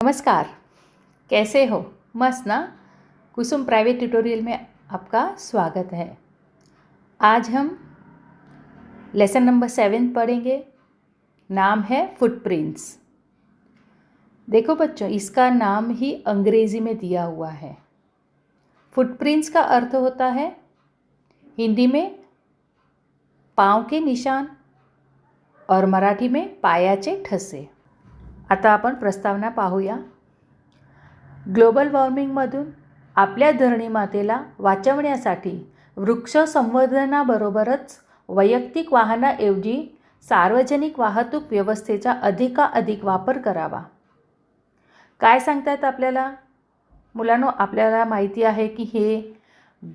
नमस्कार, कैसे हो? मस्त ना? कुसुम प्राइवेट ट्यूटोरियल में आपका स्वागत है। आज हम लेसन नंबर 7 पढ़ेंगे। नाम है फुटप्रिंट्स। देखो बच्चों, इसका नाम ही अंग्रेजी में दिया हुआ है। फुटप्रिंट्स का अर्थ होता है हिंदी में पाँव के निशान और मराठी में पायाचे ठसे। आता आपण प्रस्तावना पाहूया। ग्लोबल वॉर्मिंगमधून आपल्या धरणीमातेला वाचवण्यासाठी वृक्ष संवर्धनाबरोबरच वैयक्तिक वाहनाऐवजी सार्वजनिक वाहतूक व्यवस्थेचा अधिकाधिक वापर करावा। काय सांगतात आपल्याला? मुलांनो, आपल्याला माहिती है कि ये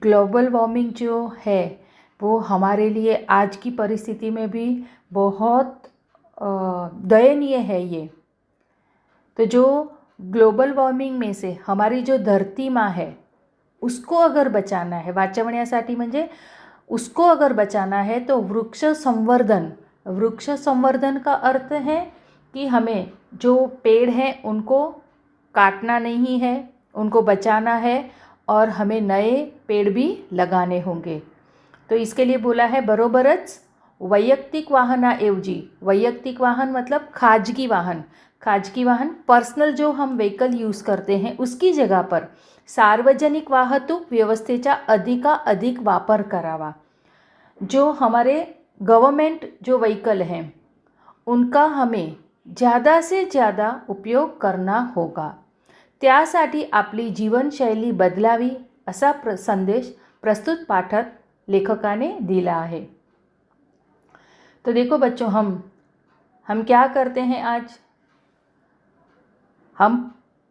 ग्लोबल वार्मिंग जो है वो हमारे लिए आज की परिस्थिति में भी बहुत दयनीय है। ये तो जो ग्लोबल वार्मिंग में से हमारी जो धरती माँ है उसको अगर बचाना है, वाचवण्यासाठी म्हणजे उसको अगर बचाना है तो वृक्ष संवर्धन का अर्थ है कि हमें जो पेड़ हैं उनको काटना नहीं है, उनको बचाना है और हमें नए पेड़ भी लगाने होंगे। तो इसके लिए बोला है बरोबरच वैयक्तिक वाहनाऐवजी, वैयक्तिक वाहन मतलब खाजगी वाहन पर्सनल जो हम व्हीकल यूज़ करते हैं उसकी जगह पर सार्वजनिक वाहतूक व्यवस्थेचा अधिकाधिक वापर करावा। जो हमारे गवर्नमेंट जो व्हीकल हैं उनका हमें ज़्यादा से ज़्यादा उपयोग करना होगा। त्यासाठी आपली जीवनशैली बदलावी असा संदेश प्रस्तुत पाठात लेखकाने दिला है। तो देखो बच्चों, हम क्या करते हैं आज? हम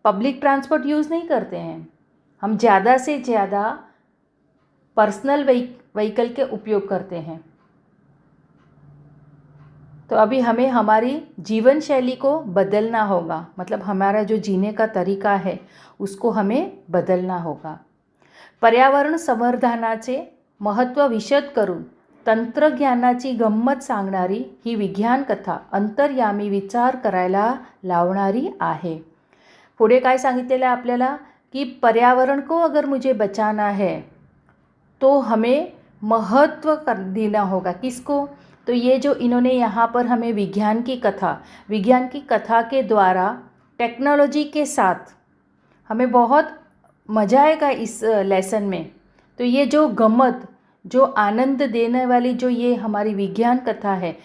पब्लिक ट्रांसपोर्ट यूज़ नहीं करते हैं, हम ज़्यादा से ज़्यादा पर्सनल व्हीकल के उपयोग करते हैं। तो अभी हमें हमारी जीवन शैली को बदलना होगा, मतलब हमारा जो जीने का तरीका है उसको हमें बदलना होगा। पर्यावरण संवर्धनाचे महत्त्व विशद करून तंत्रज्ञानाची गंमत सांगणारी ही विज्ञान कथा अंतर्यामी विचार करायला लावणारी आहे। पुढे काय सांगितलेलं आहे आपल्याला कि पर्यावरण को अगर मुझे बचाना है तो हमें महत्व देना होगा। किसको? तो ये जो इन्होंने यहाँ पर हमें विज्ञान की कथा के द्वारा टेक्नोलॉजी के साथ हमें बहुत मज़ा आएगा इस लेसन में। तो ये जो गम्मत, जो आनंद देने वाली जो ये हमारी विज्ञान कथा है,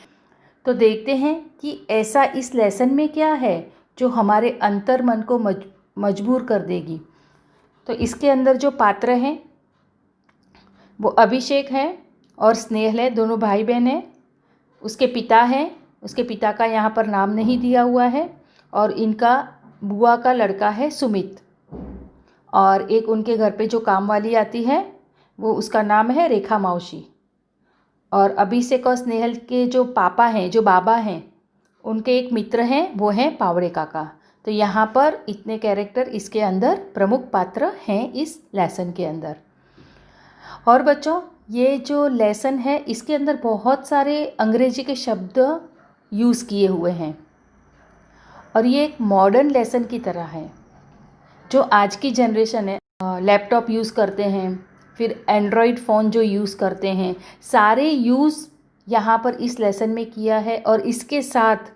तो देखते हैं कि ऐसा इस लेसन में क्या है जो हमारे अंतर मन को मजबूर कर देगी। तो इसके अंदर जो पात्र हैं वो अभिषेक है और स्नेहल है, दोनों भाई बहन हैं। उसके पिता हैं, उसके पिता का यहाँ पर नाम नहीं दिया हुआ है, और इनका बुआ का लड़का है सुमित, और एक उनके घर पे जो काम वाली आती है वो उसका नाम है रेखा मौसी। और अभिषेक और स्नेहल के जो पापा हैं, जो बाबा हैं, उनके एक मित्र हैं, वो हैं पावड़े काका। तो यहाँ पर इतने कैरेक्टर इसके अंदर प्रमुख पात्र हैं इस लेसन के अंदर। और बच्चों, ये जो लेसन है इसके अंदर बहुत सारे अंग्रेजी के शब्द यूज़ किए हुए हैं, और ये एक मॉडर्न लेसन की तरह है। जो आज की जनरेशन है, लैपटॉप यूज़ करते हैं, फिर एंड्रॉयड फ़ोन जो यूज़ करते हैं, सारे यूज़ यहाँ पर इस लेसन में किया है। और इसके साथ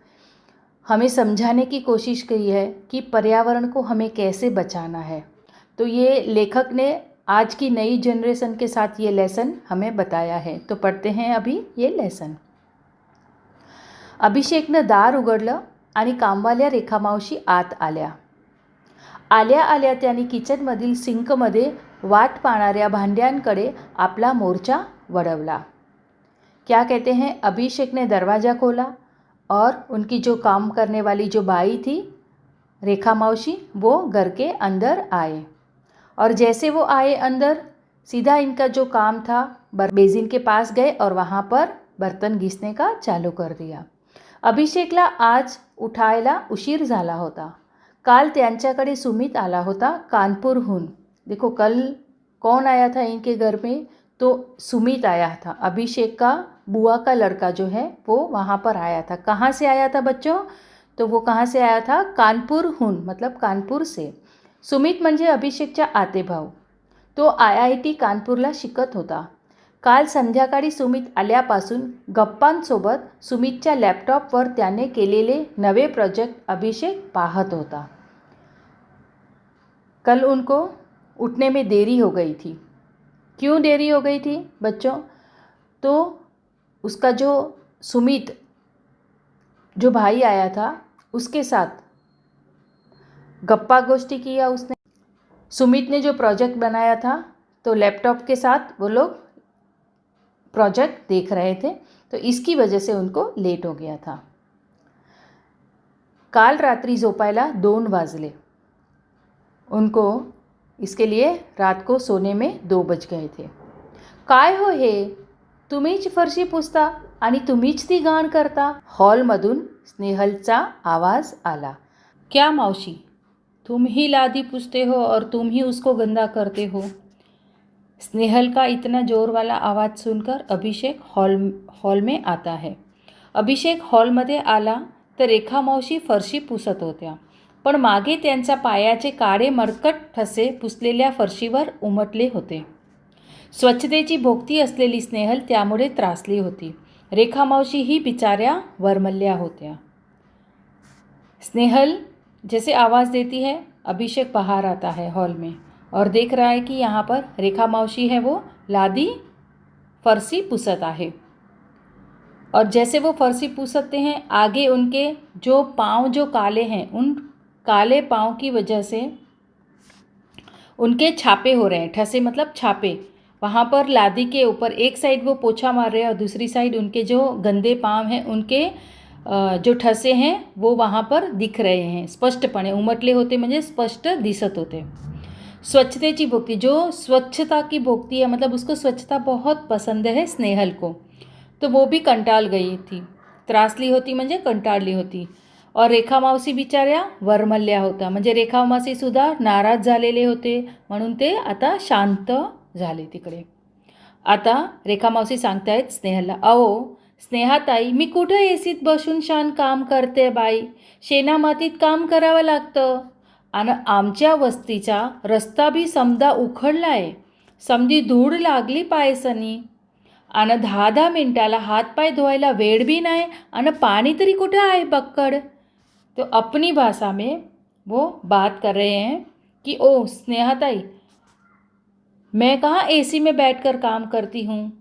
हमें समझाने की कोशिश की है कि पर्यावरण को हमें कैसे बचाना है। तो ये लेखक ने आज की नई जनरेशन के साथ ये लेसन हमें बताया है। तो पढ़ते हैं अभी ये लेसन। अभिषेकनं दार उघडलं आणि कामवाल्या रेखामावशी आत आल्या आल्या त्यांनी किचनमधील सिंकमध्ये वाट पाहणाऱ्या भांड्यांकडे आपला मोर्चा वळवला। क्या कहते हैं? अभिषेक ने दरवाज़ा खोला और उनकी जो काम करने वाली जो बाई थी रेखा मौसी, वो घर के अंदर आए। और जैसे वो आए अंदर, सीधा इनका जो काम था बेसिन के पास गए और वहाँ पर बर्तन घिसने का चालू कर दिया। अभिषेकला आज उठायला उशीर झाला होता। काल त्यांच्याकडे सुमित आला होता कानपुरहून। देखो, कल कौन आया था इनके घर में? तो सुमित आया था, अभिषेक का बुआ का लड़का जो है वो वहाँ पर आया था। कहाँ से आया था बच्चों? तो वो कहाँ से आया था? कानपूरहून, मतलब कानपूर से. सुमित म्हणजे अभिषेकचा आतेभाऊ. तो IIT कानपूरला शिकत होता. काल संध्याकाळी सुमित आल्यापासून गप्पांसोबत सुमितच्या लॅपटॉपवर त्याने केलेले नवे प्रोजेक्ट अभिषेक पाहत होता. कल उनको उठने में देरी हो गई थी. क्यों देरी हो गई थी बच्चों? तो उसका जो सुमित जो भाई आया था उसके साथ गप्पा गोष्ठी किया उसने. सुमित ने जो प्रोजेक्ट बनाया था तो लैपटॉप के साथ वो लोग प्रोजेक्ट देख रहे थे, तो इसकी वजह से उनको लेट हो गया था. काल रात्री झोपायला 2 वाजले. उनको इसके लिए रात को सोने में 2 बज गए थे. काय हो हे, तुम्हीच फरशी पुसता आणि तुम्हीच ती घाण करता. हॉलमधून स्नेहलचा आवाज आला. क्या मौसी, तुम ही लादी पूछते हो और तुम ही उसको गंदा करते हो. स्नेहल का इतना जोर वाला आवाज़ सुनकर अभिषेक हॉल में आता है. अभिषेक हॉलमध्ये आला तर रेखा मावशी फरशी पुसत होत्या, पण मागे त्यांच्या पायाचे काळे मरकट ठसे पुसलेल्या फरशीवर उमटले होते. स्वच्छतेची भोगती असलेली स्नेहल त्यामुळे त्रासली होती. रेखा मावशी ही बिचाऱ्या वरमल्या होत्या. स्नेहल जैसे आवाज़ देती है, अभिषेक बाहर आता है हॉल में और देख रहा है कि यहाँ पर रेखा मावशी है वो लादी फरसी पुसत आहे. और जैसे वो फरसी पुसते हैं, आगे उनके जो पाँव जो काले हैं, उन काले पाँव की वजह से उनके छापे हो रहे हैं. ठसे मतलब छापे. वहाँ पर लादी के ऊपर एक साइड वो पोछा मार रहे हैं और दूसरी साइड उनके जो गंदे पाँव हैं उनके जो ठसे हैं वो वहाँ पर दिख रहे हैं स्पष्टपणे. उमटले होते म्हणजे स्पष्ट दिसत होते. स्वच्छतेची भोक्ती, जो स्वच्छता की भोक्ती है, मतलब उसको स्वच्छता बहुत पसंद है स्नेहल को, तो वो भी कंटाळ गई थी. त्रासली होती म्हणजे कंटाळली होती. और रेखा मावशी बिचाऱ्या वरमल्या होत्या, म्हणजे रेखा मावशीसुद्धा नाराज झालेले होते, म्हणून ते आता शांत झाले तिकडे. आता रेखा मावशी सांगतायत स्नेहलला, अहो स्नेहाताई, मी कुठं एसीत बसून शान काम करते बाई, शेणामातीत काम करावं लागतं. आणि आमच्या वस्तीचा रस्ता बी समदा उखडलाय, समधी धूळ लागली पायसनी, आणि 10-10 मिनटाला हातपाय धुवायला वेळ बी नाही, आणि पाणी तरी कुठं आहे बक्कड. तो अपनी भाषा में वो बात कर रहे हैं कि ओ स्नेहाताई, मैं कहाँ एसी में बैठकर काम करती हूँ,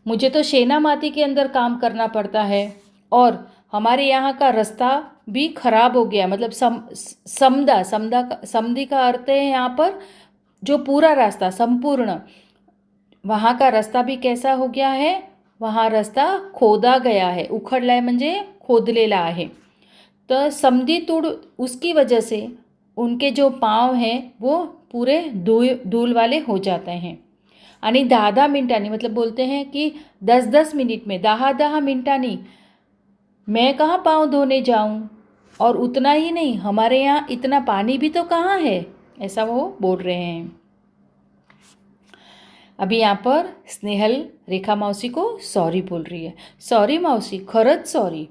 मुझे तो शेना माती के अंदर काम करना पड़ता है, और हमारे यहाँ का रास्ता भी ख़राब हो गया. मतलब समधी का अर्थ है यहाँ पर जो पूरा रास्ता संपूर्ण, वहाँ का रास्ता भी कैसा हो गया है, वहाँ रास्ता खोदा गया है. उखडला है म्हणजे खोदलेला आहे. तो समधी तुड़ उसकी वजह से उनके जो पाँव हैं वो पूरे धूल वाले हो जाते हैं. आणि 10-10 मिनटांनी, मतलब बोलते हैं कि 10-10 मिनट में, 10-10 मिनटांनी मैं कहाँ पाँव धोने जाऊँ, और उतना ही नहीं, हमारे यहाँ इतना पानी भी तो कहाँ है, ऐसा वो बोल रहे हैं. अभी यहाँ पर स्नेहल रेखा मावशी को सॉरी बोल रही है. सॉरी मावशी, खरंच सॉरी.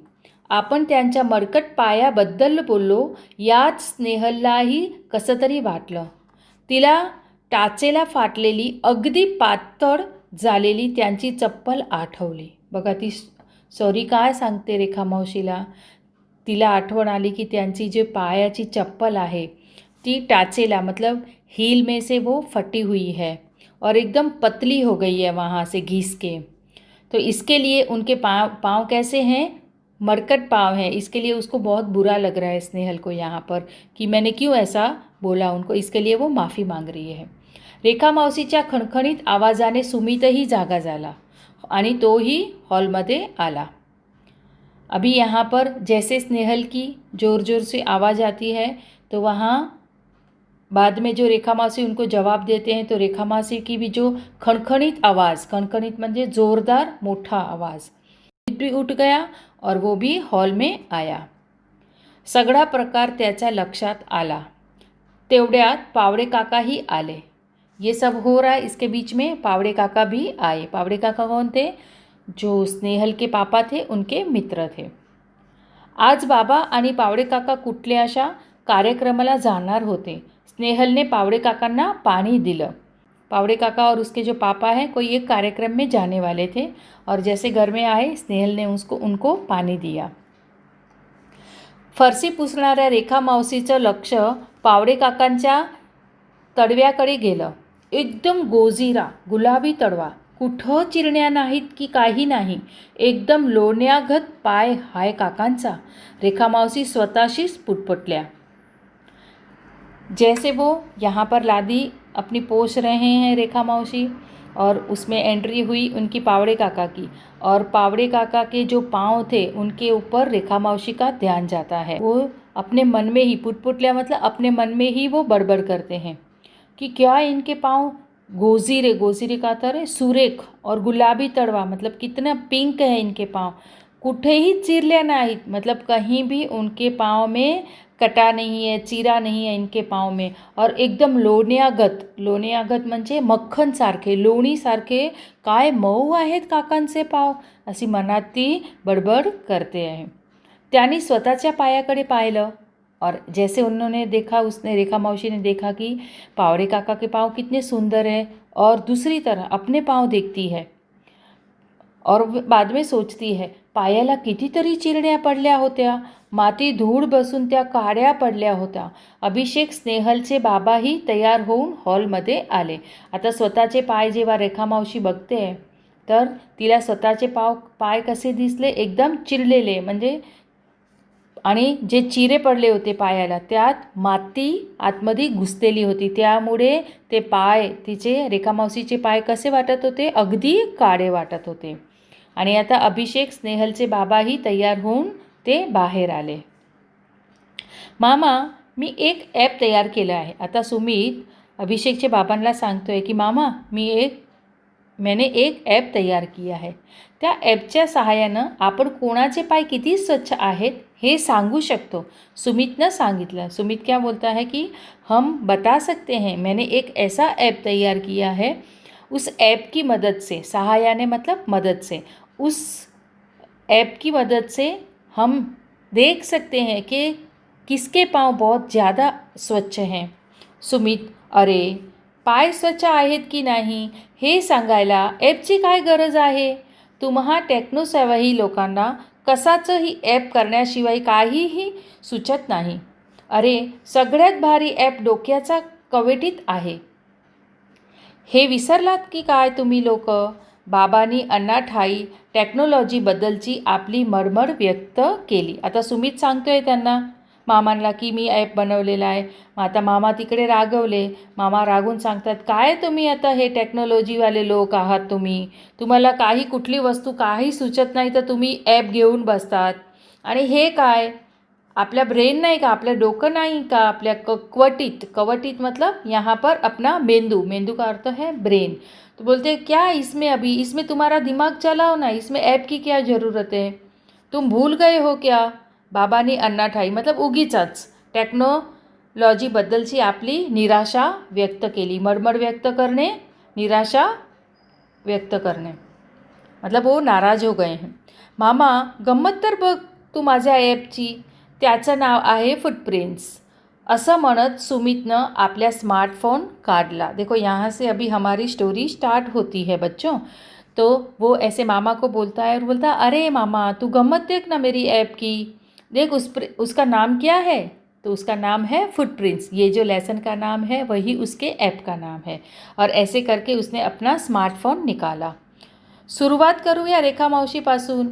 आपण त्यांच्या मरकट पायाबद्दल बोललो यात स्नेहललाही कसं तरी वाटलं. तिला टाचेला फाटलेली अगदी पातळ झालेली त्यांची चप्पल आठवली. बघा ती सॉरी काय सांगते रेखा मावशीला. तिला आठवण आली की त्यांची जे पायाची चप्पल आहे ती टाचेला, मतलब हील में से वो फटी हुई है और एकदम पतली हो गई है वहाँ से घिस के. तो इसके लिए उनके पाँव कैसे हैं, मरकट पाँव हैं. इसके लिए उसको बहुत बुरा लग रहा है स्नेहल को यहाँ पर कि मैंने क्यों ऐसा बोला उनको. इसके लिए वो माफ़ी मांग रही है. रेखा मावशीच्या खणखणीत आवाजाने सुमितही जागा झाला आणि तोही हॉलमध्ये आला. अभी यहाँ पर जैसे स्नेहल की ज़ोर ज़ोर से आवाज़ आती है, तो वहाँ बाद में जो रेखा मावशी उनको जवाब देते हैं, तो रेखा मावशी की भी जो खणखणीत आवाज़, खणखणीत म्हणजे ज़ोरदार मोठा आवाज़, भी उठ गया और वो भी हॉल में आया. सगळा प्रकार त्याच्या लक्षात आला. तेवढ्यात पावडे काकाही आले. ये सब हो रहा है, इसके बीच में पावड़े काका भी आए. पावड़े काका कौन थे? जो स्नेहल के पापा थे, उनके मित्र थे. आज बाबा आणि पावडे काका कुठल्याशा कार्यक्रमाला जाणार होते। स्नेहल ने पावड़े काकांना पानी दिलं। पावड़े काका और उसके जो पापा हैं कोई एक कार्यक्रम में जाने वाले थे और जैसे घर में आए स्नेहल ने उनको पानी दिया। फरशी पुसणाऱ्या रेखा मावशीचं लक्ष पावडे काकांच्या तडव्याकडे गेलं। एकदम गोजिरा गुलाबी तडवा, कुठं चिरण्या नाहीत की काही नाही, एकदम लोण्यागत पाय हाय काकांचा। रेखा मावशी स्वतःशीच पुटपुटल्या। जैसे वो यहाँ पर लादी अपनी पोछ रहे हैं रेखा मौसी, और उसमें एंट्री हुई उनकी पावड़े काका की, और पावड़े काका के जो पाँव थे उनके ऊपर रेखा मौसी का ध्यान जाता है। वो अपने मन में ही पुटपुटलिया मतलब अपने मन में ही वो बड़बड़ करते हैं कि क्या इनके पाँव गोजीरे, गोजीरे का अर्थ है सुरेख, और गुलाबी तड़वा मतलब कितना पिंक है इनके पाँव, कुठेही चिरल्या नाहीत मतलब कहीं भी उनके पाँव में कटा नहीं है, चीरा नहीं है इनके पाँव में, और एकदम लोण्यागत, लोण्यागत म्हणजे मक्खन सारखे, लोणी सारखे काय मऊ आहेत काकांचे पाव, अशी मनात ती बडबड करते आहे। त्यांनी स्वतःच्या पायाकडे पाहिलं और जैसे उन्होंने देखा, उसने रेखा मौसी ने देखा कि पावड़े काका के पाँव कितने सुंदर है, और दूसरी तरह अपने पाँव देखती है और बाद में सोचती है पायाला कितीतरी चिरण्या पडल्या होत्या, माती धूळ बसून त्या काड्या पडल्या होत्या। अभिषेक स्नेहलचे बाबाही तयार होऊन हॉलमध्ये आले। आता स्वतःचे पाय जेव्हा रेखा मावशी बघते तर तिला स्वतःचे पाय कसे दिसले, एकदम चिरलेले, म्हणजे आणि जे चिरे पडले होते पायाला त्यात माती आतमध्ये घुसलेली होती, त्यामुळे ते पाय, तिचे रेखा मावशीचे पाय कसे वाटत होते, अगदी काळे वाटत होते। आणि आता अभिषेक स्नेहलचे बाबाही तयार होऊन ते बाहेर आले। मामा, मी एक ॲप तयार केलं आहे। आता सुमित अभिषेकच्या बाबांना सांगतोय की मामा मैंने एक ॲप तयार किया है। त्या ॲपच्या सहाय्यानं आपण कोणाचे पाय किती स्वच्छ आहेत हे सांगू शकतो। सुमितनं सांगितलं। सुमित क्या बोलता है कि हम बता सकते हैं, मैंने एक ऐसा ऐप तैयार किया है, उस ऐप की मदद से, सहायने मतलब मदद से, उस ऐप की मदद से हम देख सकते हैं कि किसके पाँव बहुत ज़्यादा स्वच्छ हैं। सुमित, अरे पाय स्वच्छ आहेत की नाही हे सांगायला ॲपची काय गरज आहे? तुम्हा टेक्नोसेवाही लोकांना कसाचंही ॲप करण्याशिवाय काहीही सुचत नाही। अरे सगळ्यात भारी ॲप डोक्याचा कवेटीत आहे। हे विसरलात की काय तुम्ही लोक? बाबांनी अनाठाई टेक्नॉलॉजीबद्दलची आपली मरमर व्यक्त केली। आता सुमित सांगतोय त्यांना, मामांना, की मी ॲप बनवलेला आहे। मग आता मामा तिकडे रागवले। मामा रागून सांगतात, काय तुम्ही आता हे टेक्नॉलॉजीवाले लोक आहात, तुम्हाला काही कुठली वस्तू काही सुचत नाही तर तुम्ही ॲप घेऊन बसतात। आणि हे काय आपल्या ब्रेन नाही का, आपलं डोकं नाही का, आपल्या कवटीत मतलब यहाँ पर अपना मेंदू का अर्थ है ब्रेन। तो बोलते क्या इसमें तुम्हारा दिमाग चलाओ ना, इसमें ऐप की क्या ज़रूरत है, तुम भूल गए हो क्या? बाबांनी अनाठाई मतलब उगीचच टेक्नॉलॉजीबद्दलची आपली निराशा व्यक्त केली। मरमर व्यक्त करणे, निराशा व्यक्त करणे, मतलब वो नाराज हो गए हैं। मामा गंमत तर बघ तू माझ्या ॲपची, त्याचं नाव आहे फुटप्रिंट्स। असं म्हणत सुमितनं आपल्या स्मार्टफोन काढला। देखो यहाँ से अभी हमारी स्टोरी स्टार्ट होती है बच्चों। तो वो ऐसे मामा को बोलता है और बोलता, अरे मामा तू गम्मत देख ना मेरी ऐप की, देख उसका नाम क्या है? तो उसका नाम है फुटप्रिंट्स। ये जो लेसन का नाम है वही उसके ऐप का नाम है। और ऐसे करके उसने अपना स्मार्टफोन निकाला। सुरुवात करूया रेखा मावशीपासून,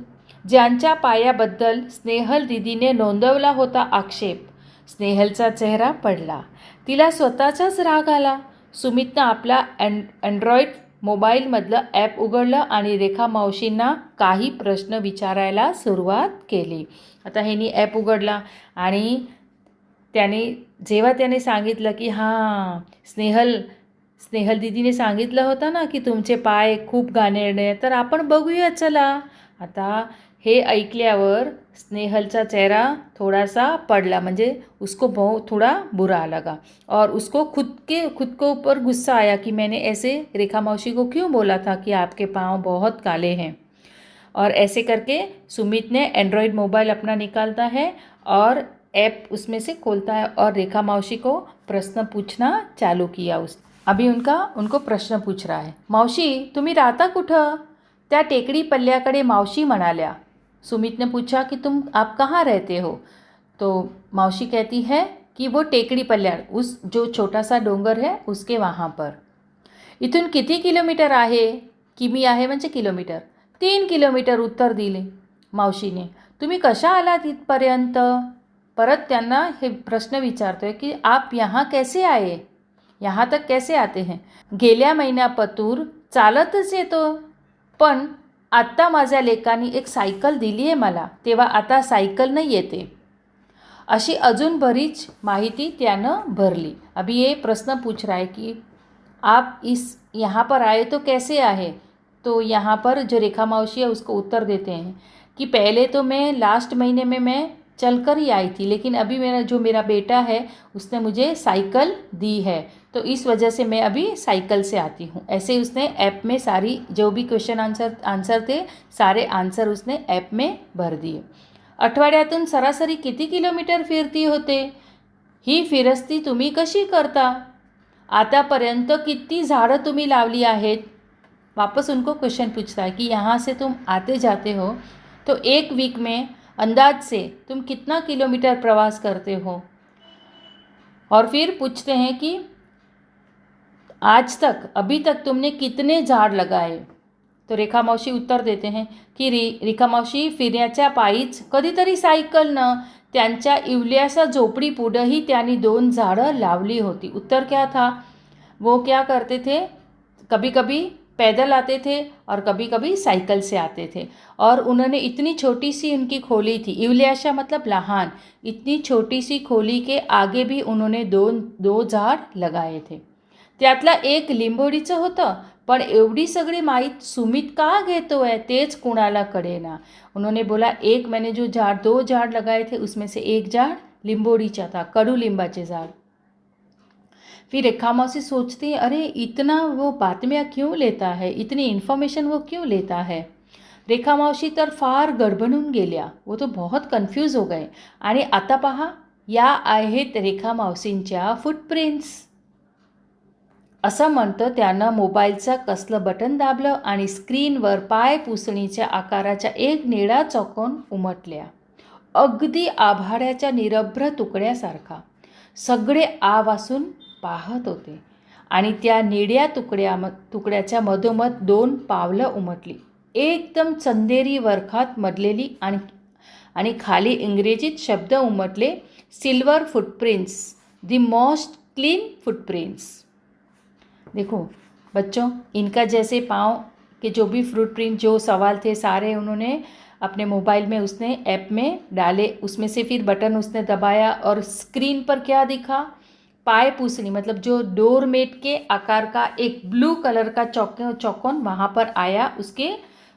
ज्यांच्या पायाबद्दल स्नेहल दीदीने नोंदवला होता आक्षेप। स्नेहलचा चेहरा पडला, तिला स्वतःचाच राग आला। सुमितनं आपला अँड्रॉइड मोबाईलमधलं ॲप उघडलं आणि रेखा मावशींना काही प्रश्न विचारायला सुरुवात केली। आता ह्यांनी ॲप उघडला आणि जेव्हा त्याने सांगितलं की हां स्नेहल दीदीने सांगितलं होतं ना की तुमचे पाय खूप घाणेरडे, तर आपण बघूया चला। आता हे ऐकल्यावर स्नेहलचा चेहरा थोड़ा सा पडला, म्हणजे उसको बहुत थोड़ा बुरा लगा और उसको खुद को ऊपर गुस्सा आया कि मैंने ऐसे रेखा मौसी को क्यों बोला था कि आपके पाँव बहुत काले हैं। और ऐसे करके सुमित ने एंड्रॉयड मोबाइल अपना निकालता है और ऐप उसमें से खोलता है और रेखा मौसी को प्रश्न पूछना चालू किया अभी उनको प्रश्न पूछ रहा है. मावशी, तुम्ही राहता कुठं? त्या टेकडी पल्ल्याकडे मावशी म्हणाल्या. सुमित ने पूछा कि आप कहाँ रहते हो? तो मावशी कहती है कि वो टेकडी पल्ल्या, उस जो छोटा सा डोंगर है उसके वहाँ पर. इथून किती किलोमीटर आहे? किमी आहे म्हणजे किलोमीटर. 3 किलोमीटर उत्तर दिले मावशीने. तुम्ही कशा आलात इथपर्यंत? परत त्यांना हे प्रश्न विचारतोय की आप यहाँ कैसे आए? यहाँ तक कैसे आते हैं? गेल्या महिन्यापासून चालतच येतो, पण आत्ता माझ्या लेकानी एक सायकल दिली आहे मला, तेव्हा आता सायकल नाही येते. अशी अजून बरीच माहिती त्यानं भरली. अभी ये प्रश्न पूछ रहा है कि आप यहाँ पर आए तो कैसे आए? तो यहाँ पर जो रेखा मौसी है उसको उत्तर देते हैं कि पहले तो मैं लास्ट महीने में मैं चलकर ही आई थी, लेकिन अभी मेरा बेटा है उसने मुझे साइकिल दी है, तो इस वजह से मैं अभी साइकिल से आती हूँ. ऐसे उसने ऐप में सारी जो भी क्वेश्चन आंसर थे सारे आंसर उसने ऐप में भर दिए. आठवड्यातून सरासरी किती किलोमीटर फिरती होते? ही फिरस्ती तुम्ही कशी करता? आतापर्यंत किती झाडं तुम्ही लावली आहेत? वापस उनको क्वेश्चन पूछता है कि यहाँ से तुम आते जाते हो तो एक वीक में अंदाज से तुम कितना किलोमीटर प्रवास करते हो? और फिर पूछते हैं कि आज तक अभी तक तुमने कितने झाड लगाए? तो रेखा मौसी उत्तर देते हैं की रेखा मौसी फिरण्याच्या पायीच कधीतरी सायकलनं त्यांच्या इवल्यासा झोपडी पुढंही त्यांनी 2 झाडं लावली होती. उत्तर क्या था? वो क्या करते थे? कभी कभी पैदल आते थे और कभी कभी साइकिल से आते थे. और उन्होंने इतनी छोटी सी उनकी खोली थी, इवल्याशा मतलब लहान, इतनी छोटी सी खोली के आगे भी उन्होंने दो झाड लगाए थे. त्यातला एक लिंबोडीचं होतं, पण एवढी सगळी माहीत सुमित का घेतो है तेच कुणाला कळेना. उन्होंने बोला एक मैंने जो झाड़ 2 झाड़ लगाए थे उसमें से एक झाड़ लिंबोड़ीचा था, कडू लिंबाचे झाड़. फिर रेखा मौसी सोचती है अरे इतना वो बातम्या क्यों लेता है, इतनी इन्फॉर्मेशन वो क्यों लेता है. रेखा मावशी तर फार गडबडून गेल्या, वो तो बहुत कन्फ्यूज हो गए. आणि आता पहा, या आहेत रेखा मावशींच्या फुटप्रिंट्स. असं म्हणतं त्यानं मोबाईलचं कसलं बटन दाबलं आणि स्क्रीनवर पाय पुसणीच्या आकाराच्या एक निळा चौकोन उमटल्या. अगदी आभाळ्याच्या निरभ्र तुकड्यासारखा. सगळे आवासून पाहत होते आणि त्या निळ्या तुकड्याच्या मधोमध 2 पावलं उमटली. एकदम चंदेरी वरखात मडलेली आणि खाली इंग्रजीत शब्द उमटले, silver footprints, the most clean footprints. देखो बच्चों, इनका जैसे पाँव के जो भी फुटप्रिंट जो सवाल थे सारे उन्होंने अपने मोबाइल में उसने ऐप में डाले. उसमें से फिर बटन उसने दबाया और स्क्रीन पर क्या दिखा? पाय पूसनी मतलब जो डोरमेट के आकार का एक ब्लू कलर का चौकोन वहाँ पर आया. उसके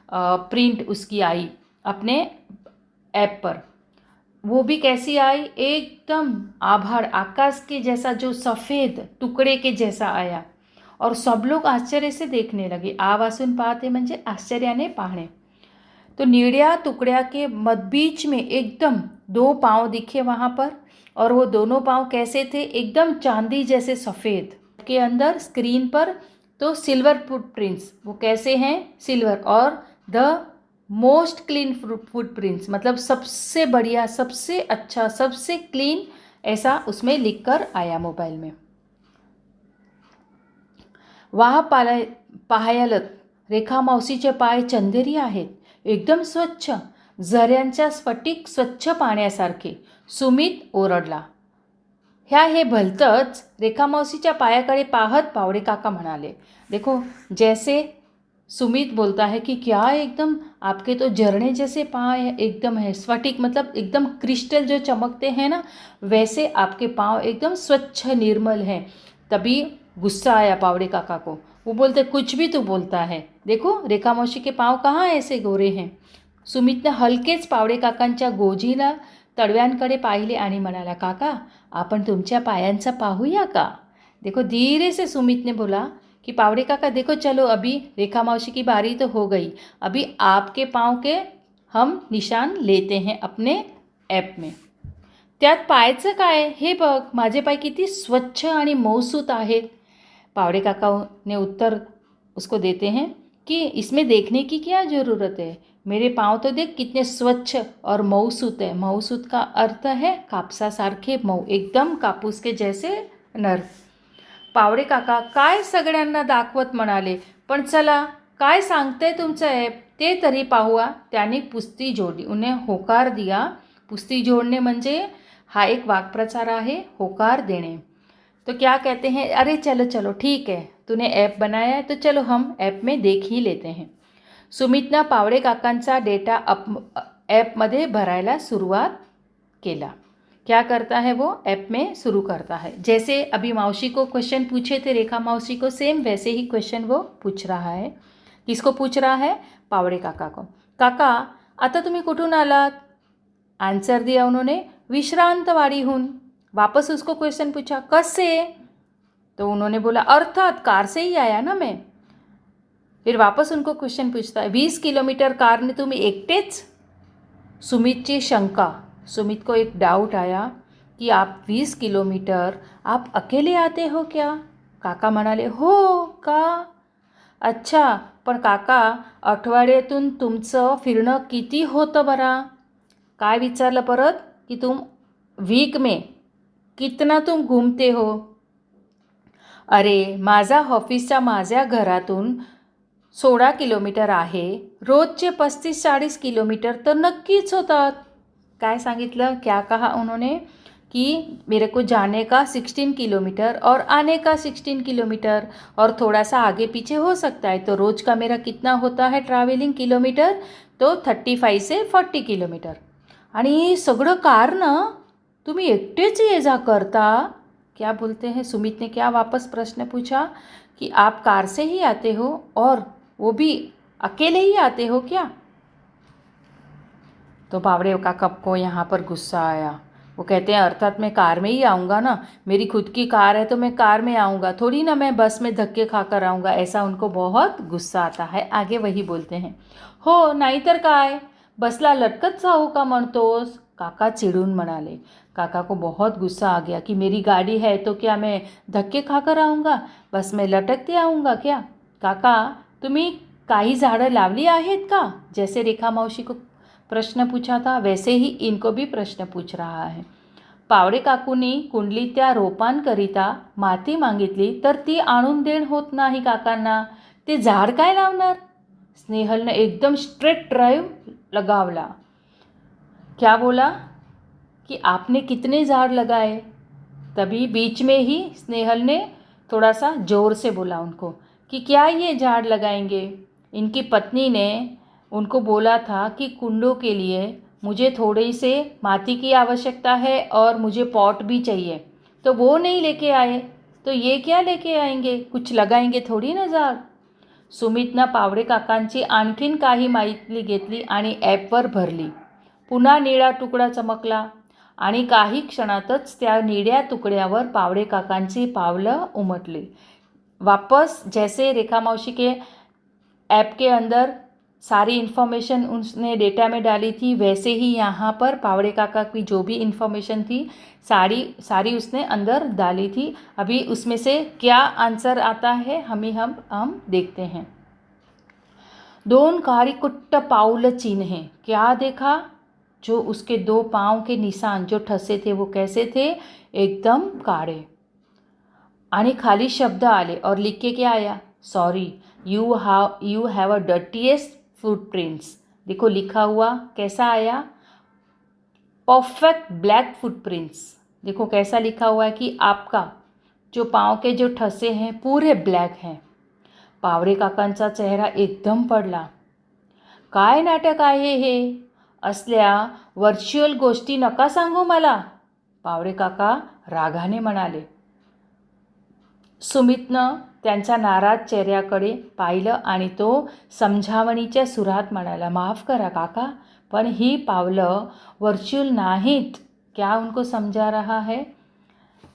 प्रिंट उसकी आई अपने ऐप पर. वो भी कैसी आई? एकदम आभार आकाश के जैसा, जो सफ़ेद टुकड़े के जैसा आया. और सब लोग आश्चर्य से देखने लगे. आवासून पाहते म्हणजे आश्चर्याने पाहणे. तो निळ्या टुकड़िया के बीच में एकदम 2 पाँव दिखे वहाँ पर. और वो दोनों पाँव कैसे थे? एकदम चांदी जैसे सफ़ेद. के अंदर स्क्रीन पर तो सिल्वर फुटप्रिंट्स, वो कैसे हैं? सिल्वर. और द मोस्ट क्लीन फुटप्रिंट्स मतलब सबसे बढ़िया, सबसे अच्छा, सबसे क्लीन, ऐसा उसमें लिखकर आया मोबाइल में. वहाँ पाहायलत रेखा मावशीचे पाय चंदेरी आहेत, एकदम स्वच्छ, झऱ्यांच्या स्फटिक स्वच्छ पाण्यासारखे. सुमित ओरडला. हे भलतंच. रेखा मावशीच्या पायाकडे पाहत पावडे काका म्हणाले. देखो जैसे सुमित बोलता है कि क्या एकदम आपके तो झरने जैसे पाँव एकदम है, स्फटिक मतलब एकदम क्रिस्टल जो चमकते हैं ना, वैसे आपके पाँव एकदम स्वच्छ निर्मल हैं. तभी गुस्सा आया पावड़े काका को. वो बोलते कुछ भी तू बोलता है, देखो रेखा मौसी के पाँव कहाँ ऐसे गोरे हैं. सुमितने हलकेच पावडे काकांच्या गोजीला तडव्यांकडे पाहिले आणि म्हणाला, काका आपण तुमच्या पायांचा पाहूया का. देखो धीरे से सुमित ने बोला कि पावड़े काका देखो, चलो अभी रेखा मौसी की बारी तो हो गई, अभी आपके पाँव के हम निशान लेते हैं अपने ॲप में. त्यात पायाचं काय, हे बघ माझे पाय किती स्वच्छ आणि मऊसूत आहेत. पावड़े काका ने उत्तर उसको देते हैं कि इसमें देखने की क्या ज़रूरत है, मेरे पाँव तो देख कितने स्वच्छ और मऊसूत है. मऊसूत का अर्थ है कापसासारखे मऊ, एकदम कापूस के जैसे नर. पावड़े काका काय सगळ्यांना दाखवत म्हणाले, पण चला काय सांगते तुमचं ॲप ते तरी पाहूया. त्याने पुस्ती जोडली, उन्हें होकार दिया. पुस्ती जोड़ने म्हणजे हा एक वाक्प्रचार आहे, होकार देणे. तो क्या कहते हैं, अरे चलो चलो ठीक है, तूने ऐप बनाया है तो चलो हम ऐप में देख ही लेते हैं. सुमितनं पावड़े काकांचा डेटा ऐपमध्ये भरायला सुरुवात केला. क्या करता है वो, ऐप में शुरू करता है. जैसे अभी मौसी को क्वेश्चन पूछे थे रेखा मौसी को, सेम वैसे ही क्वेश्चन वो पूछ रहा है. किसको पूछ रहा है, पावड़े काका को. काका आता तुम्ही कुठून आलात. आंसर दिया उन्होंने, विश्रांतवाड़ीहून. वापस उसको क्वेश्चन पूछा, कससे. तो उन्होंने बोला, अर्थात कार से ही आया ना मैं. फिर वापस उनको क्वेश्चन पूछता है, 20 किलोमीटर कारने तुम्ही एकटेच. सुमितची शंका, सुमित को एक डाउट आया कि आप 20 किलोमीटर आप अकेले आते हो क्या. काका म्हणाले, हो का. अच्छा, पण काका आठवड्यातून तुमचं फिरणं किती होतं बरा. काय विचारलं परत, की तुम वीक में कितना तुम घूमते हो. अरे माझा ऑफिसचा माझ्या घरातून 16 किलोमीटर आहे, रोजचे 35-40 किलोमीटर तर नक्कीच होतात. काय सांगितलं, क्या कहा उन्होंने कि मेरे को जाने का 16 किलोमीटर और आने का 16 किलोमीटर और थोड़ा सा आगे पीछे हो सकता है, तो रोज़ का मेरा कितना होता है ट्रैवलिंग किलोमीटर, तो 35 से 40 किलोमीटर. आणि सगळं कार ना तुम्ही एकटेच ये जा करता. क्या बोलते हैं, सुमित ने क्या वापस प्रश्न पूछा कि आप कार से ही आते हो और वो भी अकेले ही आते हो क्या. तो पावड़े काका को यहाँ पर गुस्सा आया. वो कहते हैं, अर्थात मैं कार में ही आऊँगा ना, मेरी खुद की कार है तो मैं कार में आऊँगा, थोड़ी ना मैं बस में धक्के खाकर आऊँगा. ऐसा उनको बहुत गुस्सा आता है. आगे वही बोलते हैं, हो नाहीतर काय, बसला लटकत जाऊ का म्हणतोस. काका चिड़ून म्हणाले. काका को बहुत गुस्सा आ गया कि मेरी गाड़ी है तो क्या मैं धक्के खाकर आऊँगा, बस में लटकते आऊँगा क्या. काका तुम्ही काही झाडं लावली आहेत का. जैसे रेखा मौसी को प्रश्न पूछा था वैसे ही इनको भी प्रश्न पूछ रहा है. पावड़े काकूंनी कुंडलीतल्या रोपांकरिता माती मागितली तर ती आणून देण होत नाही काकांना. ते झाड काय लावणार. स्नेहलने एकदम स्ट्रेट ड्राइव लगावला. क्या बोला कि आपने कितने झाड़ लगाए. तभी बीच में ही स्नेहल ने थोड़ा सा ज़ोर से बोला उनको कि क्या ये झाड़ लगाएंगे. इनकी पत्नी ने उनको बोला था कि कुंडों के लिए मुझे थोड़ी से माटी की आवश्यकता है और मुझे पॉट भी चाहिए, तो वो नहीं लेके आए, तो ये क्या लेके आएंगे, कुछ लगाएंगे थोड़ी ना झाड. सुमितनं पावड़े काकांची आणखीन काही माहिती घेतली आणि ॲपवर भरली. पुन्हा निळा तुकडा चमकला आणि काही क्षणातच त्या निळ्या तुकड्यावर पावड़े काकांची पावलं उमटली. वापस जैसे रेखा मौसी के ऐप के अंदर सारी इन्फॉर्मेशन उसने डेटा में डाली थी, वैसे ही यहाँ पर पावड़े काका की जो भी इन्फॉर्मेशन थी सारी उसने अंदर डाली थी. अभी उसमें से क्या आंसर आता है हम देखते हैं. 2 कारीकुट्ट पाऊल चिन्हे. क्या देखा, जो उसके 2 पाँव के निशान जो ठसे थे वो कैसे थे, एकदम काळे. आणि खाली शब्द आले और लिख के क्या आया, sorry you have a dirtiest footprints. देखो लिखा हुआ कैसा आया, परफेक्ट ब्लैक फुटप्रिंट्स. देखो कैसा लिखा हुआ है कि आपका जो पाँव के जो ठसे हैं पूरे ब्लैक हैं. पावड़े काकांचा चेहरा एकदम पडला. काय नाटक आहे हे, असल्या व्हर्च्युअल गोष्टी नका सांगू मला. पावड़े काका रागाने म्हणाले. सुमितनं त्यांच्या नाराज चेहऱ्याकडे पाहिलं आणि तो समजावणीच्या सुरात म्हणाला, माफ़ करा काका, पण ही पावलं वर्चुअल नाहीत. क्या उनको समझा रहा है.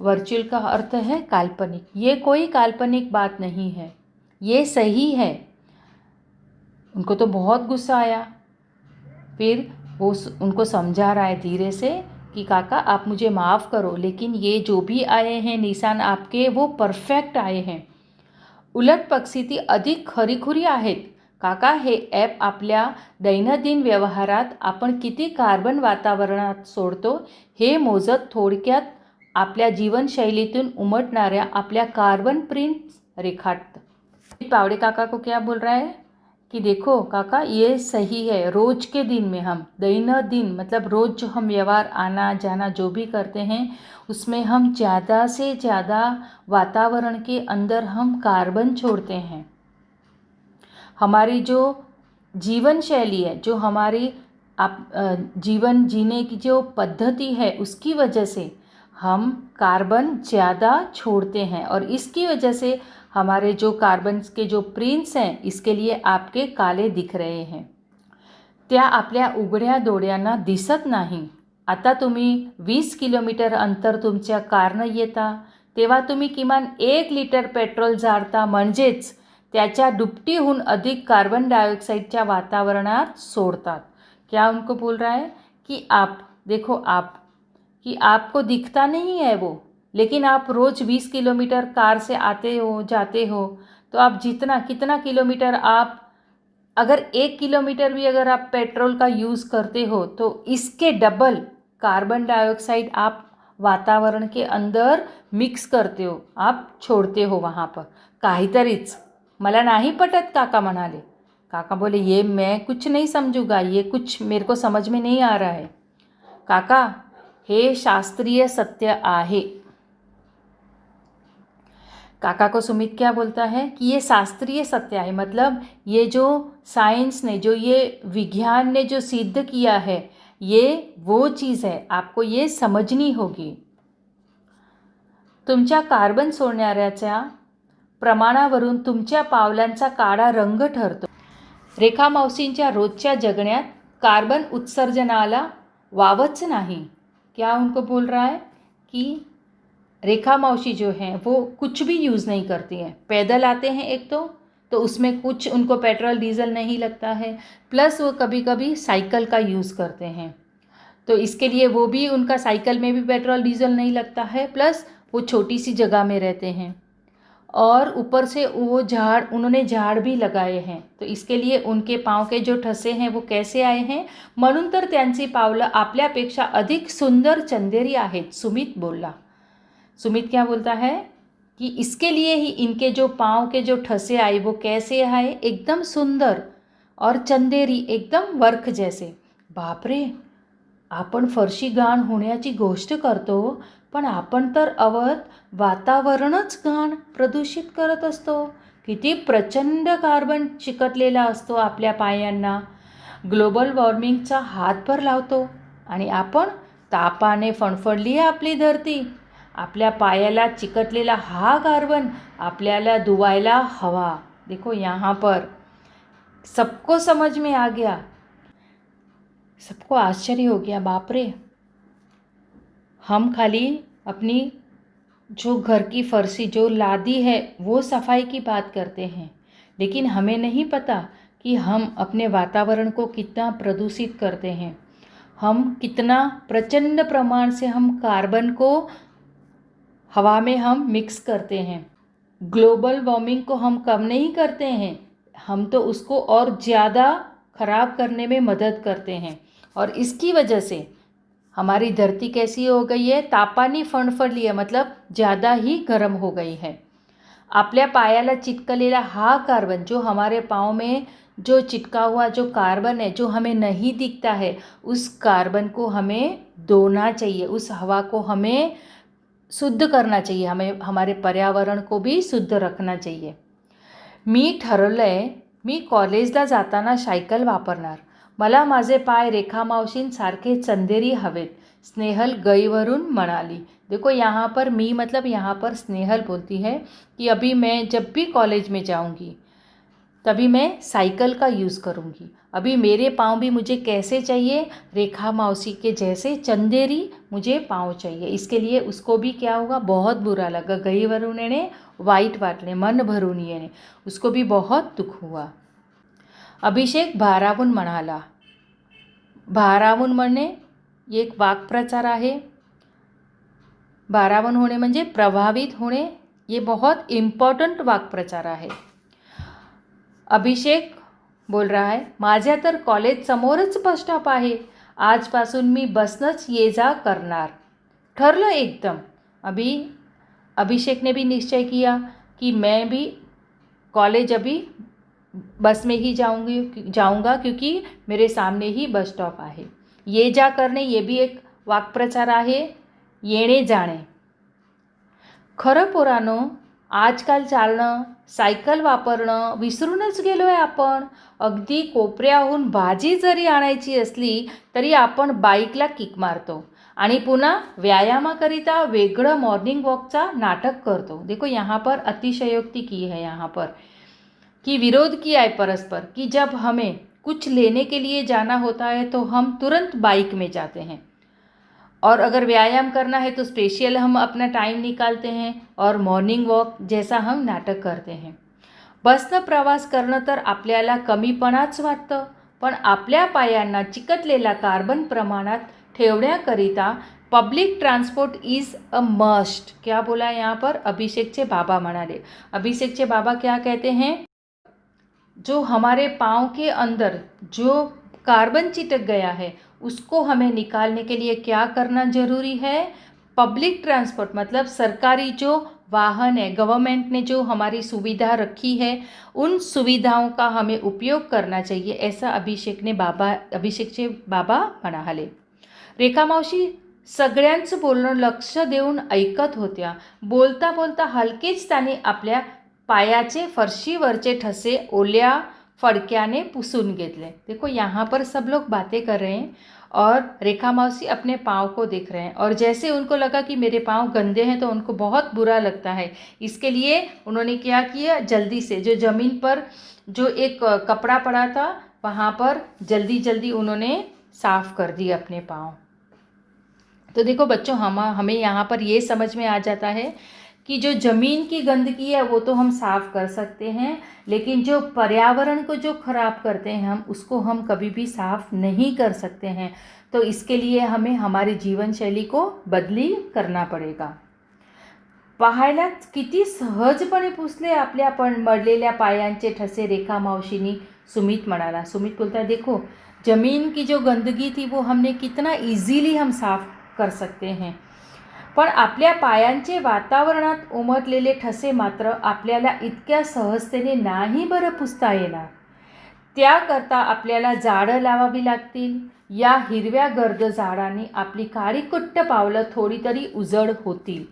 वर्चुअल का अर्थ है काल्पनिक. ये कोई काल्पनिक बात नहीं है. ये सही है। उनको तो बहुत गुस्सा आया। फिर वो उनको समझा रहा है धीरे से कि काका आप मुझे माफ़ करो, लेकिन ये जो भी आए हैं निशाण आपके वो परफेक्ट आए हैं. उलट परिस्थिती अधिक खरीखुरी आहेत. काका हे ॲप आपल्या दैनंदिन व्यवहारात आपण किती कार्बन वातावरणात सोडतो हे मोजत थोडक्यात आपल्या जीवनशैलीतून उमटणाऱ्या आपल्या कार्बन प्रिंट्स रेखाटतं. पावड़े काका को क्या बोल रहा है कि देखो काका ये सही है, रोज के दिन में हम दैनंदिन मतलब रोज़ जो हम व्यवहार आना जाना जो भी करते हैं उसमें हम ज़्यादा से ज़्यादा वातावरण के अंदर हम कार्बन छोड़ते हैं. हमारी जो जीवन शैली है, जो हमारी जीवन जीने की जो पद्धति है उसकी वजह से हम कार्बन ज़्यादा छोड़ते हैं और इसकी वजह से हमारे जो कार्बन के जो प्रिंट्स हैं इसके लिए आपके काले दिख रहे हैं. त्या आपल्या उघड्या डोळ्यांना दिसत नाही. आता तुम्ही 20 किलोमीटर अंतर तुमच्या कारनं येता तेव्हा तुम्ही किमान 1 लिटर पेट्रोल जाळता, म्हणजेच त्याच्या दुपटीहून अधिक कार्बन डायऑक्साइडच्या वातावरणात सोडतात. क्या उनको बोल रहा है कि आप देखो आप कि आपको दिखता नहीं है वो, लेकिन आप रोज़ 20 किलोमीटर कार से आते हो जाते हो तो आप कितना किलोमीटर आप अगर 1 किलोमीटर भी अगर आप पेट्रोल का यूज़ करते हो तो इसके डबल कार्बन डाइऑक्साइड आप वातावरण के अंदर मिक्स करते हो, आप छोड़ते हो वहाँ पर. काहीतरीच मला नाही पटत काका म्हणाले. काका बोले ये मैं कुछ नहीं समझूंगा, ये कुछ मेरे को समझ में नहीं आ रहा है. काका हे शास्त्रीय सत्य आहे. काका को सुमित क्या बोलता है कि ये शास्त्रीय सत्य है, मतलब ये जो साइंस ने जो ये विज्ञान ने जो सिद्ध किया है ये वो चीज़ है, आपको ये समझनी होगी. तुमच्या कार्बन सोडणाऱ्याच्या प्रमाणावरून तुमच्या पावलांचा काळा रंग ठरतो. रेखा मावशींच्या रोजच्या जगण्यात कार्बन उत्सर्जनाला वावच नाही. क्या उनको बोल रहा है कि रेखा मौसी जो हैं वो कुछ भी यूज़ नहीं करती हैं. पैदल आते हैं एक तो उसमें कुछ उनको पेट्रोल डीजल नहीं लगता है, प्लस वो कभी कभी साइकिल का यूज़ करते हैं तो इसके लिए वो भी उनका साइकिल में भी पेट्रोल डीजल नहीं लगता है, प्लस वो छोटी सी जगह में रहते हैं और ऊपर से वो उन्होंने झाड़ भी लगाए हैं तो इसके लिए उनके पाँव के जो ठसे हैं वो कैसे आए हैं, म्हणून तर त्यांची पावलं आपल्यापेक्षा अधिक सुंदर चंदेरी आहेत. सुमित बोलला. सुमित क्या बोलता है कि इसके लिए ही इनके जो पाँव के जो ठसे आए वो कैसे आए, एकदम सुंदर और चंदेरी, एकदम वर्क जैसे. बापरे, आपण फरशी घाण होण्याची गोष्ट करतो पण आपण तर अवध वातावरणच घाण प्रदूषित करत असतो. किती प्रचंड कार्बन चिकटलेला असतो आपल्या पायांना. ग्लोबल वॉर्मिंगचा हातभर लावतो आणि आपण तापाने फणफणली आहे आपली धरती. आपल्या पायाला चिकटलेला हा कार्बन आपल्याला धुवायला हवा. देखो यहाँ पर सबको समझ में आ गया, सबको आश्चर्य हो गया. बाप रे, हम खाली अपनी जो घर की फर्शी जो लादी है वो सफाई की बात करते हैं, लेकिन हमें नहीं पता कि हम अपने वातावरण को कितना प्रदूषित करते हैं. हम कितना प्रचंड प्रमाण से हम कार्बन को हवा में हम मिक्स करते हैं. ग्लोबल वार्मिंग को हम कम नहीं करते हैं, हम तो उसको और ज़्यादा ख़राब करने में मदद करते हैं और इसकी वजह से हमारी धरती कैसी हो गई है, तापानी फणफणली है, मतलब ज़्यादा ही गर्म हो गई है. आपल्या पायाला चिटकलेला हा कार्बन जो हमारे पाँव में जो चिटका हुआ जो कार्बन है जो हमें नहीं दिखता है, उस कार्बन को हमें धोना चाहिए, उस हवा को हमें शुद्ध करना चाहिए, हमें हमारे पर्यावरण को भी शुद्ध रखना चाहिए. मी ठरवलं आहे मी कॉलेजला जाताना सायकल वापरणार. मला माझे पाय रेखा मावशींसारखे चंदेरी हवेत, स्नेहल गईवरून म्हणाली. देखो यहाँ पर मी मतलब यहाँ पर स्नेहल बोलती है कि अभी मैं जब भी कॉलेज में जाऊँगी तभी मैं साइकिल का यूज़ करूँगी. अभी मेरे पाँव भी मुझे कैसे चाहिए, रेखा मौसी के जैसे चंदेरी मुझे पाँव चाहिए। इसके लिए उसको भी क्या होगा, बहुत बुरा लगा। गई वरुणेने वाईट वाटले, मन भरून येणे, उसको भी बहुत दुख हुआ। अभिषेक भारावून म्हणाला, भारावून म्हणणे एक वाक्प्रचार आहे। भारावून होणे म्हणजे प्रभावित होणे, ये बहुत इम्पॉर्टंट वाक्प्रचार आहे। अभिषेक बोल रहा है, माझ्या तर कॉलेज समोरच बस स्टॉप आहे, आजपासून मी बसनंच ये जा करणार। ठरलं एकदम। अभिषेक ने भी निश्चय किया कि मैं भी कॉलेज अभी बस में ही जाऊंगा क्योंकि मेरे सामने ही बस स्टॉप आहे। ये जा करणे ये भी एक वाक्प्रचार आहे, येणे जाणे। खरं पोरांनो, आजकाल चालणं, सायकल वापरणं विसरूनच गेलो आहे आपण। अगदी कोपऱ्याहून भाजी जरी आणायची असली तरी आपण बाईकला किक मारतो आणि पुन्हा व्यायामाकरिता वेगळं मॉर्निंग वॉकचा नाटक करतो। देखो यहाँ पर अतिशयोक्ति की है, यहाँ पर कि विरोध किया है परस्पर, कि जब हमें कुछ लेने के लिए जाना होता है तो हम तुरंत बाइक में जाते हैं, और अगर व्यायाम करना है तो स्पेशल हम अपना टाइम निकालते हैं और मॉर्निंग वॉक जैसा हम नाटक करते हैं। बसनं प्रवास करणं तर आपल्याला कमीपणाच वाटतं, पण आपल्या पायांना चिकटलेला कार्बन प्रमाणात ठेवण्याकरिता public transport is a must. क्या बोला यहाँ पर, अभिषेकचे बाबा म्हणाले। अभिषेकचे बाबा क्या कहते हैं, जो हमारे पाँव के अंदर जो कार्बन चिटक गया है उसको हमें निकालने के लिए क्या करना ज़रूरी है, पब्लिक ट्रांसपोर्ट मतलब सरकारी जो वाहन है, गवर्नमेंट ने जो हमारी सुविधा रखी है उन सुविधाओं का हमें उपयोग करना चाहिए, ऐसा अभिषेकचे बाबा म्हणाले। रेखा मावशी सगळ्यांचं बोलणं लक्ष देऊन ऐकत होत्या। बोलता बोलता हलकेच त्याने आपल्या पायाचे फरशीवरचे ठसे ओल्या फडक्याने पुसून घेतले। देखो यहाँ पर सब लोग बातें कर रहे हैं और रेखा मौसी अपने पाँव को देख रहे हैं, और जैसे उनको लगा कि मेरे पाँव गंदे हैं तो उनको बहुत बुरा लगता है। इसके लिए उन्होंने क्या किया, जल्दी से जो ज़मीन पर जो एक कपड़ा पड़ा था वहाँ पर जल्दी जल्दी उन्होंने साफ़ कर दिए अपने पाँव। तो देखो बच्चों, हमें यहाँ पर ये समझ में आ जाता है कि जो ज़मीन की गंदगी है वो तो हम साफ़ कर सकते हैं, लेकिन जो पर्यावरण को जो ख़राब करते हैं हम उसको हम कभी भी साफ़ नहीं कर सकते हैं। तो इसके लिए हमें हमारी जीवन शैली को बदली करना पड़ेगा। पाहायला किती सहजपणे पुसले आपल्या मडलेल्या पायांचे ठसे रेखा मावशीनी, सुमित म्हणाला। सुमित बोलता है, देखो ज़मीन की जो गंदगी थी वो हमने कितना इजीली हम साफ़ कर सकते हैं, पण आपल्या पायांचे वातावरणात उमटलेले ठसे मात्र आपल्याला इतक्या सहजतेने नाही बरं पुसता येणार। त्याकरता आपल्याला झाडं लावावी लागतील। या हिरव्या गर्द झाडांनी आपली काळीकुट्ट पावलं थोडी तरी उजड होतील।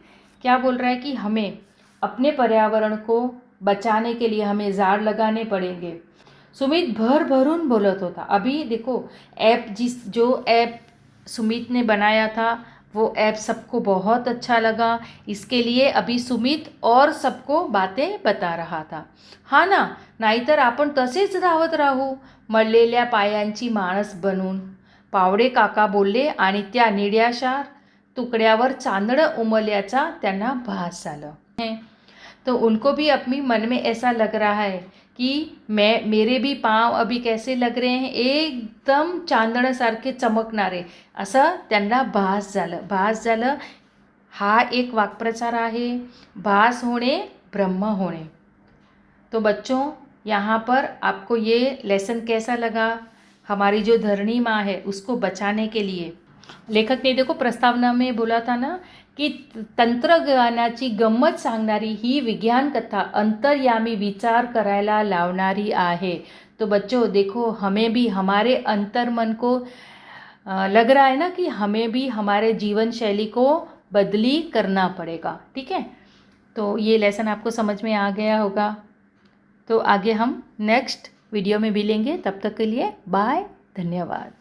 क्या बोल रहा है कि हमें अपने पर्यावरण को बचाने के लिए हमें झाड़ लगाने पड़ेंगे। सुमित भर भरून बोलत होता। अभी देखो जो ऐप सुमित ने बनाया था वो ऐप सबको बहुत अच्छा लगा। इसके लिए अभी सुमित और सबको बातें बता रहा था। हाँ ना, नाहीतर आपण तसेच धावत राहू मळलेल्या पायांची माणस बनून, पावडे काका बोलले आणि त्या निड्याशार तुकड्यावर चांदणं उमलल्याचा त्यांना भास झालं। तो उनको भी अपनी मन में ऐसा लग रहा है कि मेरे भी पाँव अभी कैसे लग रहे हैं, एकदम चांदण्यासारखे चमकणारे, असं त्यांना भास झालं। हा एक वाक्प्रचार आहे, भास होणे ब्रह्म होणे। तो बच्चों, यहाँ पर आपको ये लेसन कैसा लगा, हमारी जो धरणी माँ है उसको बचाने के लिए लेखक ने देखो प्रस्तावना में बोला था ना कि तंत्रज्ञानाची गंमत सांगणारी ही विज्ञान कथा अंतर्यामी विचार करायला लावणारी आहे। तो बच्चों देखो, हमें भी हमारे अंतर्मन को लग रहा है ना कि हमें भी हमारे जीवन शैली को बदली करना पड़ेगा। ठीक है, तो ये लेसन आपको समझ में आ गया होगा। तो आगे हम नेक्स्ट वीडियो में मिलेंगे, तब तक के लिए बाय, धन्यवाद।